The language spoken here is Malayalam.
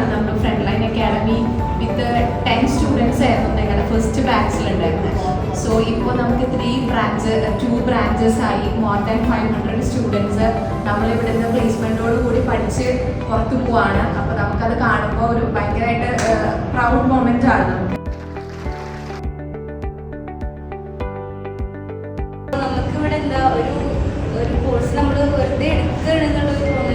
ആണ് നമ്മൾ ഫ്രണ്ട് ലൈൻ അക്കാഡമി വിത്ത് 10 സ്റ്റുഡൻസ് ആയിരുന്നു ഞങ്ങളുടെ ഫസ്റ്റ് ബാച്ചിലുണ്ടായിരുന്നത്. സോ ഇപ്പോൾ നമുക്ക് 2 ബ്രാഞ്ചസ് ആയി മോർ ദാൻ 500 സ്റ്റുഡൻസ് നമ്മളിവിടെ നിന്ന് പ്ലേസ്മെൻറ്റോട് കൂടി പഠിച്ച് പുറത്തു പോവാണ്. അപ്പോൾ നമുക്കത് കാണുമ്പോൾ ഒരു ഭയങ്കരമായിട്ട് പ്രൗഡ് മൊമെൻ്റ് ആണ് നമുക്ക്. നമുക്കിവിടെ എന്താ ഒരു കോഴ്സ് നമ്മൾ വെറുതെ എടുക്കുകയാണെന്നുള്ളൊരു